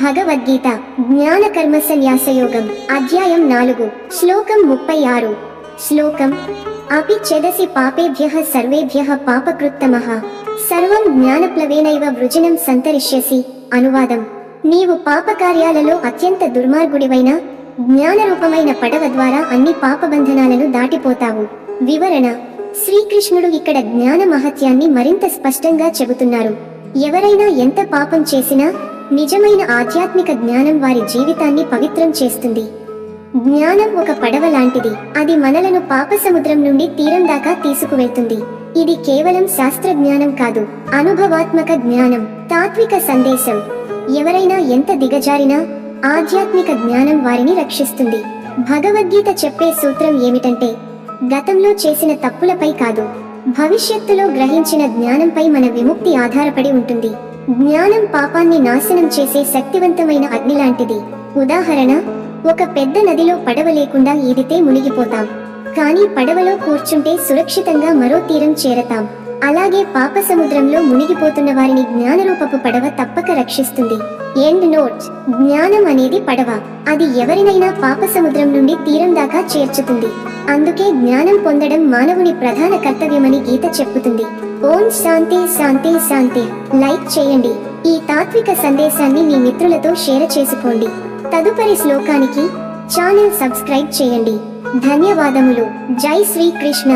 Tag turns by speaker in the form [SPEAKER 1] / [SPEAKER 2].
[SPEAKER 1] భగవద్గీత జ్ఞాన కర్మ సన్యాసయోగం అధ్యాయం 4 శ్లోకం 36 శ్లోకం అపి చదసి పాపేభ్యః సర్వేభ్యః పాపకృత్తమః సర్వం జ్ఞానప్లవేనైవ వృజనం సంతరిష్యసి. అనువాదం: నీవు పాపకార్యాలలో అత్యంత దుర్మార్గుడివైన జ్ఞానరూపమైన పడవ ద్వారా అన్ని పాపబంధనాలను దాటిపోతావు. వివరణ: శ్రీకృష్ణుడు ఇక్కడ జ్ఞాన మహత్యాన్ని మరింత స్పష్టంగా చెబుతున్నారు. ఎవరైనా ఎంత పాపం చేసినా నిజమైన ఆధ్యాత్మిక జ్ఞానం వారి జీవితాన్ని పవిత్రం చేస్తుంది. జ్ఞానం ఒక పడవ లాంటిది. అది మనలను పాప సముద్రం నుండి తీరం దాకా తీసుకువెళ్తుంది. ఇది కేవలం శాస్త్ర జ్ఞానం కాదు, అనుభవాత్మక జ్ఞానం. తాత్విక సందేశం: ఎవరైనా ఎంత దిగజారినా ఆధ్యాత్మిక జ్ఞానం వారిని రక్షిస్తుంది. భగవద్గీత చెప్పే సూత్రం ఏమిటంటే, గతంలో చేసిన తప్పులపై కాదు, భవిష్యత్తులో గ్రహించిన జ్ఞానంపై మన విముక్తి ఆధారపడి ఉంటుంది. జ్ఞానం పాపాన్ని నాశనం చేసే శక్తివంతమైన అగ్ని లాంటిది. ఉదాహరణ: ఒక పెద్ద నదిలో పడవ లేకుండా ఈదితే మునిగిపోతాం, కానీ పడవలో కూర్చుంటే సురక్షితంగా మరో తీరం చేరతాం. అలాగే పాప సముద్రంలో మునిగిపోతున్న వారిని జ్ఞానరూపపు పడవ తప్పక రక్షిస్తుంది. ఎండ్ నోట్: జ్ఞానం అనేది పడవ. అది ఎవరినైనా పాప సముద్రం నుండి తీరం దాకా చేర్చుతుంది. అందుకే జ్ఞానం పొందడం మానవుని ప్రధాన కర్తవ్యమని గీత చెప్పుతుంది. ఓం శాంతి శాంతి శాంతి. లైక్ చేయండి. ఈ తాత్విక సందేశాన్ని మీ మిత్రులతో షేర్ చేసుకోండి. తదుపరి శ్లోకానికి ఛానల్ సబ్స్క్రైబ్ చేయండి. ధన్యవాదములు. జై శ్రీకృష్ణ.